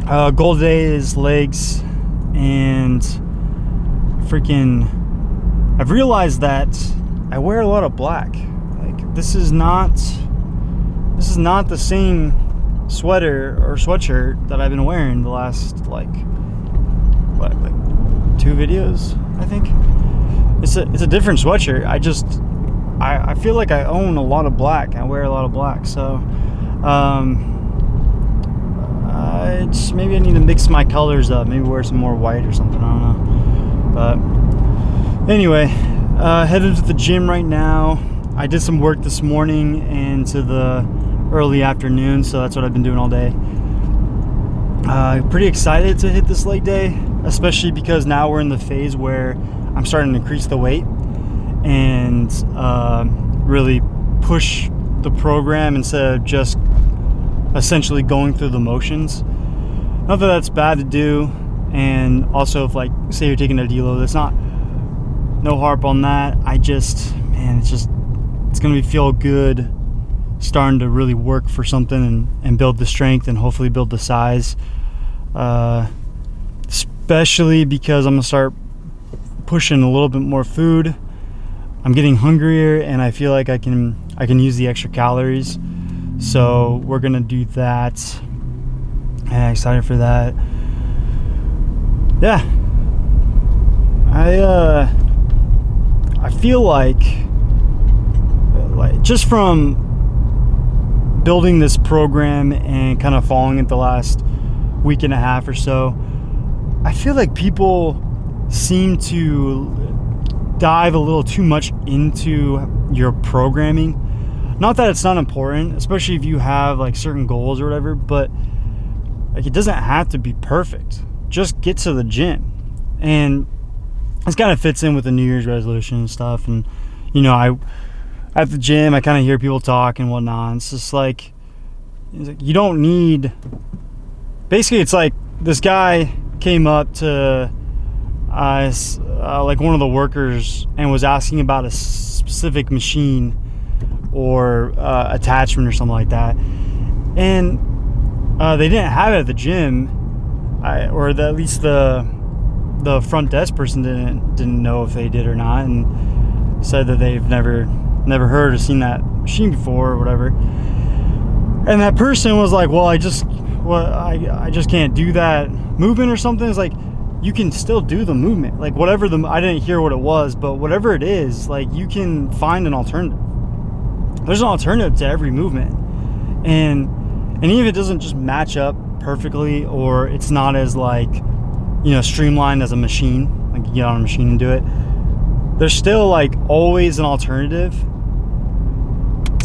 Goal today is legs, and freaking I've realized that I wear a lot of black. Like this is not the same sweater or sweatshirt that I've been wearing the last like 2 videos, I think. It's a different sweatshirt. I feel like I own a lot of black. I wear a lot of black, so maybe I need to mix my colors up. Maybe wear some more white or something. I don't know. But anyway, headed to the gym right now. I did some work this morning and to the early afternoon, so that's what I've been doing all day. Pretty excited to hit this leg day, especially because now we're in the phase where I'm starting to increase the weight and really push the program instead of just essentially going through the motions. Not that that's bad to do, and also if like say you're taking a deload, that's not, no harp on that. It's gonna feel good starting to really work for something and build the strength and hopefully build the size, especially because I'm gonna start pushing a little bit more food. I'm getting hungrier and I feel like I can use the extra calories, so we're gonna do that. I'm excited for that. Yeah, I feel like just from building this program and kind of following it the last week and a half or so, I feel like people seem to dive a little too much into your programming. Not that it's not important, especially if you have like certain goals or whatever, but like it doesn't have to be perfect. Just get to the gym. And this kind of fits in with the New Year's resolution and stuff. And at the gym I kind of hear people talk and whatnot. It's just like you don't need, basically it's like this guy came up to like one of the workers and was asking about a specific machine or attachment or something like that, and they didn't have it at the gym, or at least the front desk person didn't know if they did or not, and said that they've never heard or seen that machine before or whatever. And that person was like, well, I just can't do that movement or something. It's like, you can still do the movement, like whatever I didn't hear what it was, but whatever it is, like you can find an alternative. There's an alternative to every movement, and even if it doesn't just match up perfectly, or it's not as like streamlined as a machine, like you get on a machine and do it, there's still like always an alternative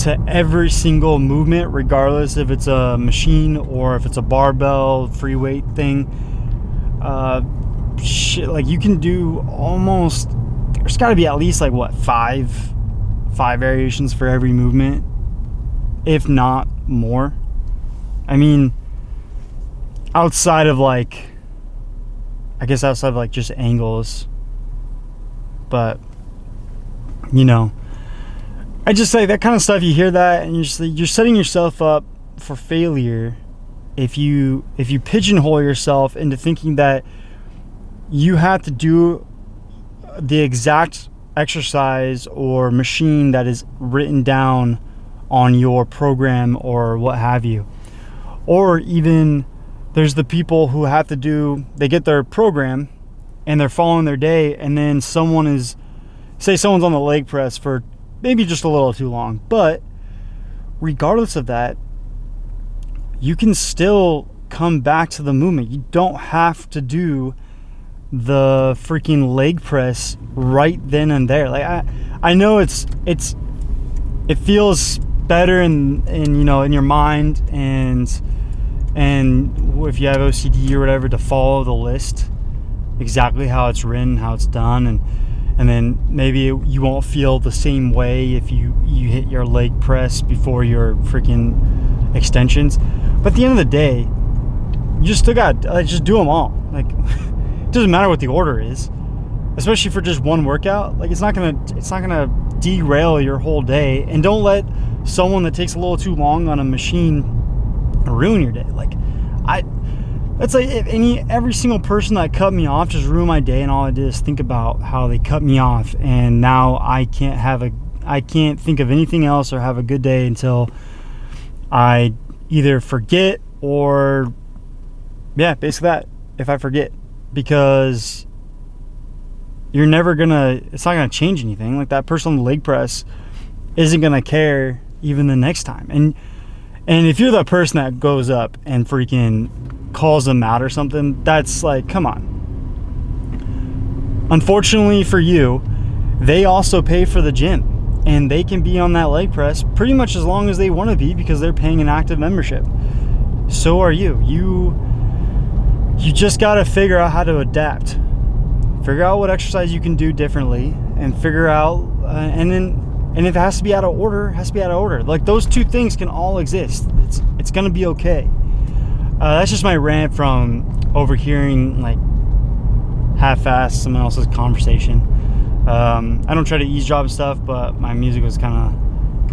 to every single movement, regardless if it's a machine or if it's a barbell free weight thing. Like you can do almost, there's got to be at least like what, five variations for every movement, if not more. I mean, outside of like just angles, but I just say that kind of stuff, you hear that and you're setting yourself up for failure if you pigeonhole yourself into thinking that you have to do the exact exercise or machine that is written down on your program or what have you. Or even there's the people who have to they get their program and they're following their day, and then someone's on the leg press for maybe just a little too long, but regardless of that, you can still come back to the movement. You don't have to do the freaking leg press right then and there. Like I know it feels better in your mind, and if you have OCD or whatever, to follow the list exactly how it's written, how it's done, and then maybe you won't feel the same way if you hit your leg press before your freaking extensions. But at the end of the day, you just still got just do them all. Like it doesn't matter what the order is, especially for just one workout. Like it's not gonna derail your whole day. And don't let someone that takes a little too long on a machine ruin your day. Like That's like if every single person that cut me off just ruined my day, and all I did is think about how they cut me off, and now I can't think of anything else or have a good day until I either forget or basically that, if I forget, because it's not gonna change anything. Like, that person on the leg press isn't gonna care even the next time. And if you're the person that goes up and freaking calls them out or something, that's like, come on. Unfortunately for you, they also pay for the gym, and they can be on that leg press pretty much as long as they want to be because they're paying an active membership. So are you. You just got to figure out how to adapt. Figure out what exercise you can do differently, and figure out, and if it has to be out of order, it has to be out of order. Like, those two things can all exist. It's going to be okay. That's just my rant from overhearing, like, half-assed someone else's conversation. I don't try to eavesdrop and stuff, but my music was kind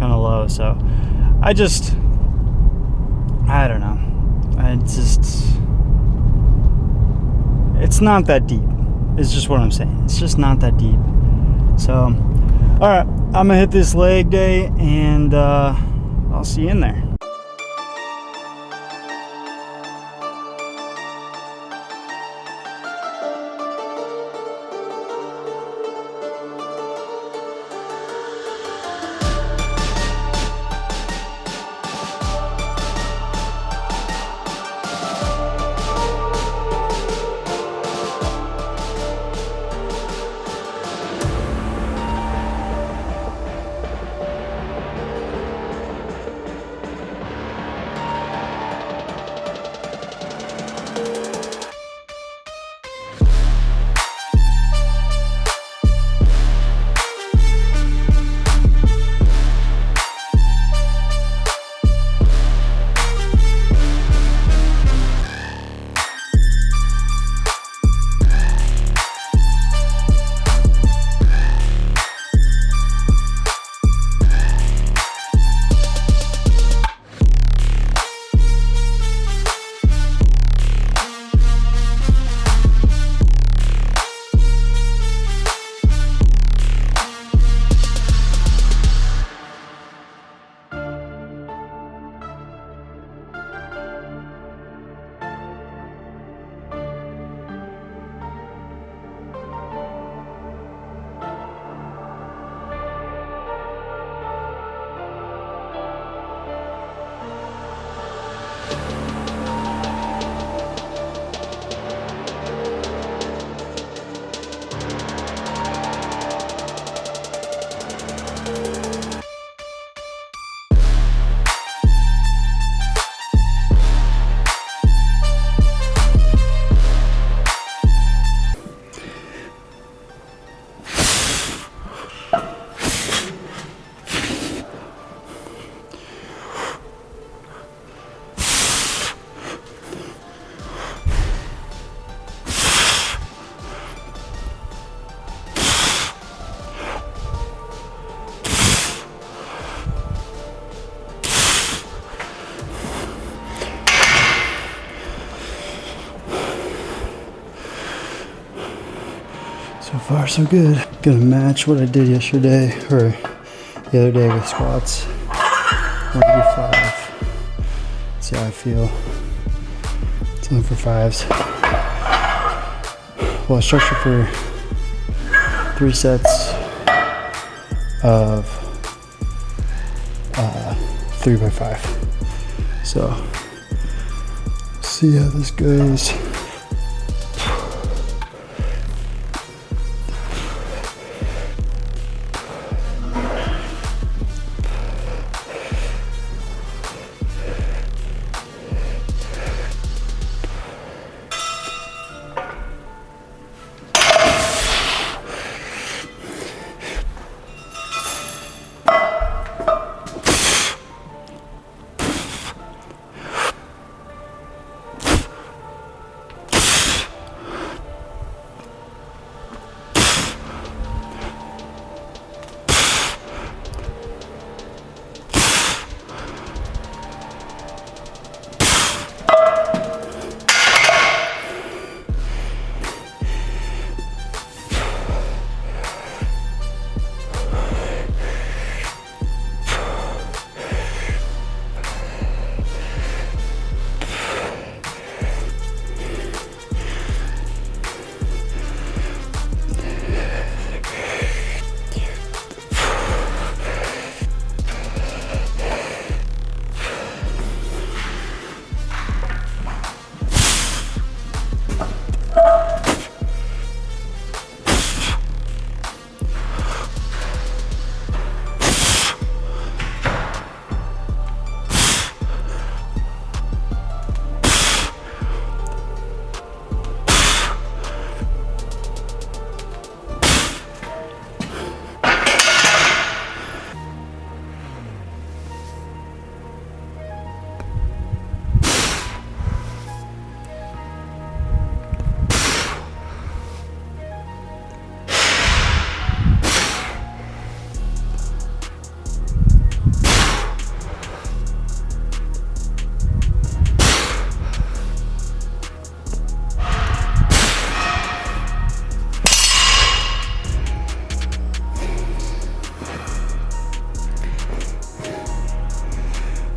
of low, so I don't know. It's not that deep. It's just what I'm saying. It's just not that deep. So, all right, I'm gonna hit this leg day, and I'll see you in there. So far, so good. Gonna match what I did yesterday, or the other day with squats. 185. See how I feel. It's only for fives. Well, I structured for 3 sets of 3x5. So, see how this goes.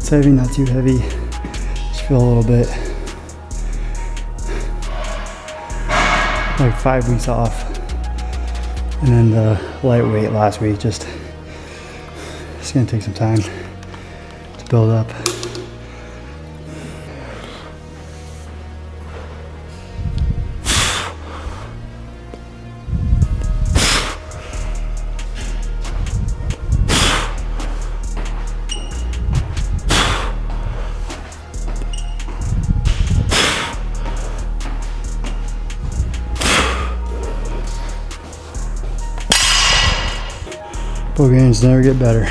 It's heavy, not too heavy. Just feel a little bit like 5 weeks off. And then the lightweight last week, just it's gonna take some time to build up. Bow games never get better.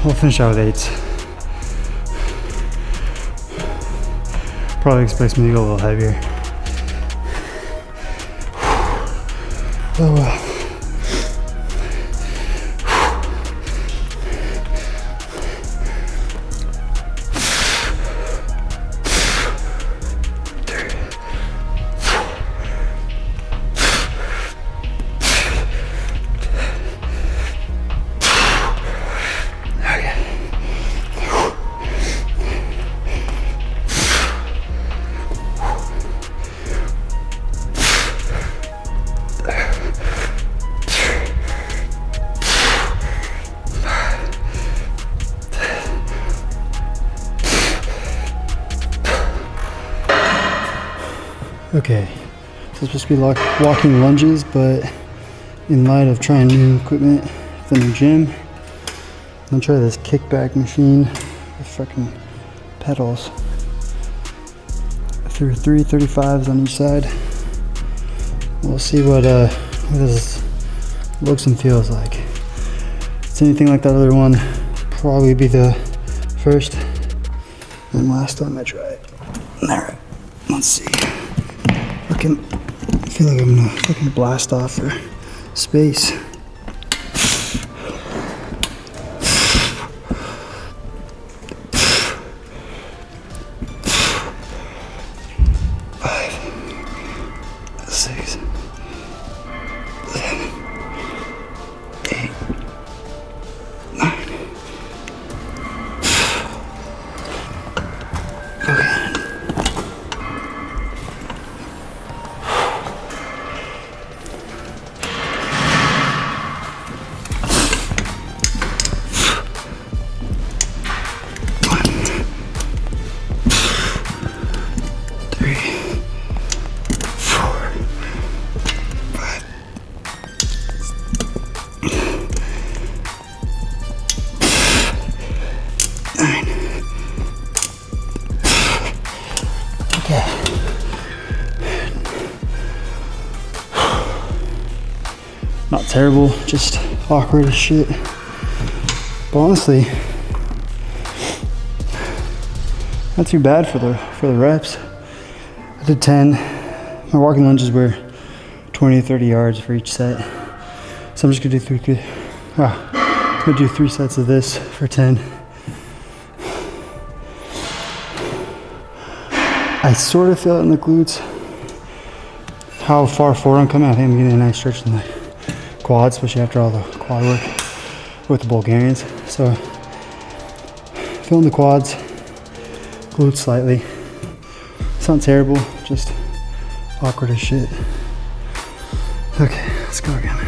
We'll finish out with 8s. Probably expects me to go a little heavier. Oh well. Okay, so it's supposed to be walking lunges, but in light of trying new equipment from the gym, I'm gonna try this kickback machine with freaking pedals. Through 335s on each side. We'll see what this looks and feels like. If it's anything like that other one, probably be the first and last time I try it. Alright, let's see. I feel like I'm gonna fucking blast off for space. Not terrible, just awkward as shit. But honestly, not too bad for the reps. I did 10. My walking lunges were 20 to 30 yards for each set. So I'm just gonna do 3 sets of this for 10. I sort of feel it in the glutes. How far forward I'm coming, I think I'm getting a nice stretch in the quads, especially after all the quad work with the Bulgarians. So feeling the quads, glutes slightly. It's not terrible, just awkward as shit. Okay, let's go again.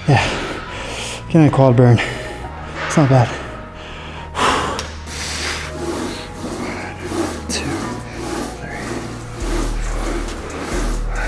Yeah, getting a quad burn. It's not bad. 1, 2, 3, 4, 5,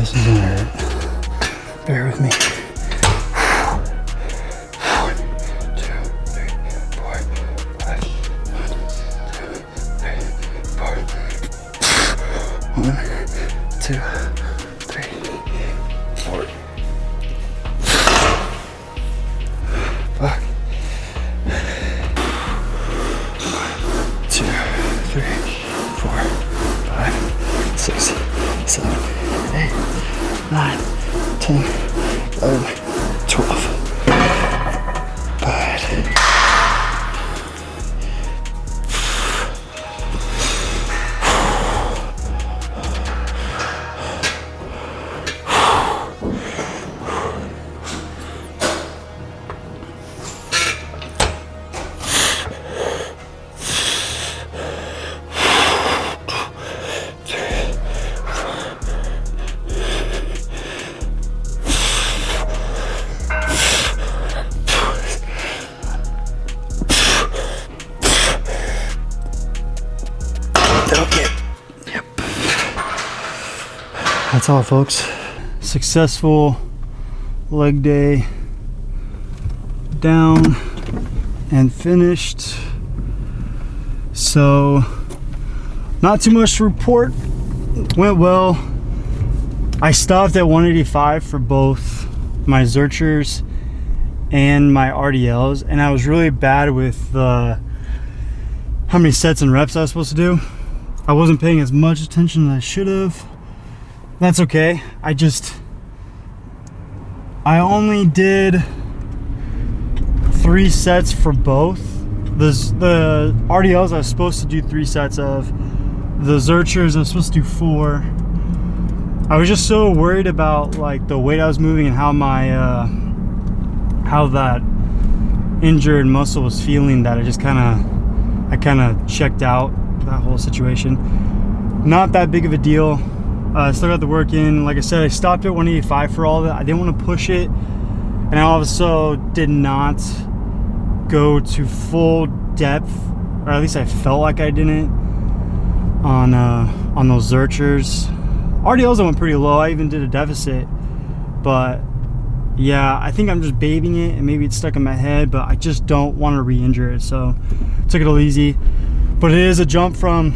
this is gonna hurt. Bear with me. 1, 2, 3, 4, 5. 1, 2, 3, 4. Fuck. 2, 3, 4, 5, 6, 7, 8, 9, 10, 11, 12. Bad. Yep. That's all, folks. Successful leg day down and finished. So, not too much to report. Went well. I stopped at 185 for both my Zerchers and my RDLs, and I was really bad with how many sets and reps I was supposed to do. I wasn't paying as much attention as I should have. That's okay. I only did 3 sets for both. The RDLs I was supposed to do 3 sets of. The Zerchers I was supposed to do 4. I was just so worried about like the weight I was moving and how my how that injured muscle was feeling, that I kind of checked out that whole situation. Not that big of a deal. I still got the work in. Like I said, I stopped at 185 for all of it. I didn't want to push it, and I also did not go to full depth, or at least I felt like I didn't on those Zerchers. RDLs I went pretty low. I even did a deficit, but yeah, I think I'm just babying it, and maybe it's stuck in my head, but I just don't want to re-injure it, so took it a little easy. But it is a jump from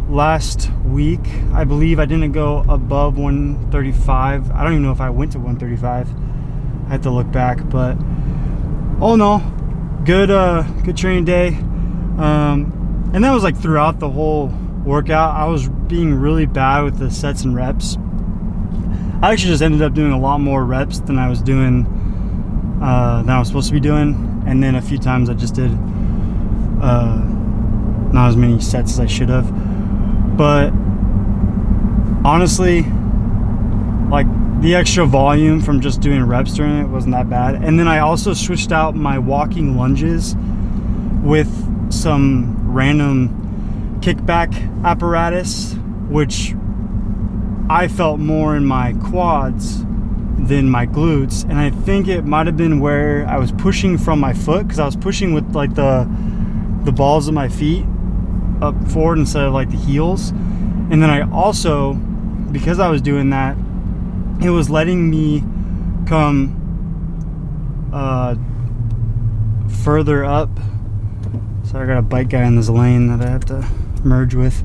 last week. I believe I didn't go above 135. I don't even know if I went to 135. I have to look back, but all in all, good training day. And that was like throughout the whole workout. I was being really bad with the sets and reps. I actually just ended up doing a lot more reps than I was doing, than I was supposed to be doing. And then a few times I just did not as many sets as I should have. But honestly, like the extra volume from just doing reps during it wasn't that bad. And then I also switched out my walking lunges with some random kickback apparatus, which I felt more in my quads than my glutes. And I think it might have been where I was pushing from my foot, because I was pushing with like the balls of my feet up forward instead of like the heels. And then I also, because I was doing that, it was letting me come further up. So I got a bike guy in this lane that I have to merge with.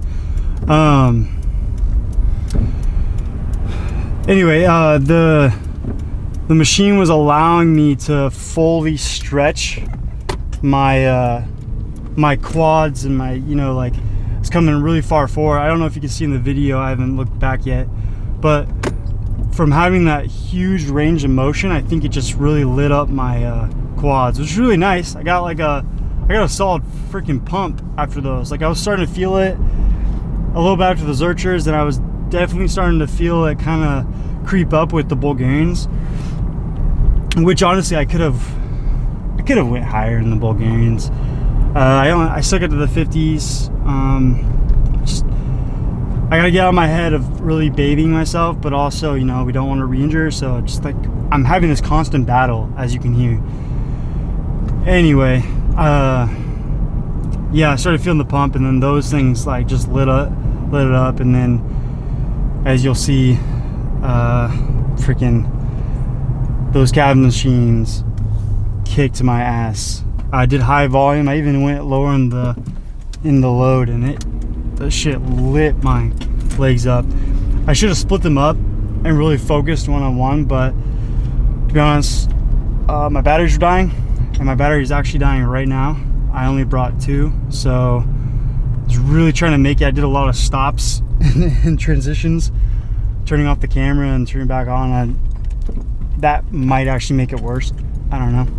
Anyway, the machine was allowing me to fully stretch my my quads and my, like, it's coming really far forward. I don't know if you can see in the video, I haven't looked back yet, but from having that huge range of motion, I think it just really lit up my quads, which is really nice. I got a solid freaking pump after those. Like, I was starting to feel it a little bit after the Zerchers, and I was definitely starting to feel it kind of creep up with the Bulgarians, which honestly I could have went higher in the Bulgarians. I stuck it to the 50s. I gotta get out of my head of really babying myself, but also, we don't want to re-injure, so just like I'm having this constant battle, as you can hear. Anyway, yeah, I started feeling the pump, and then those things like just lit it up, and then as you'll see, Freaking those cabin machines kicked my ass. I did high volume. I even went lower in the load, and the shit lit my legs up. I should have split them up and really focused one-on-one, but to be honest, my batteries were dying, and my battery is actually dying right now. I only brought 2, so I was really trying to make it. I did a lot of stops and transitions, turning off the camera and turning back on. That might actually make it worse. I don't know.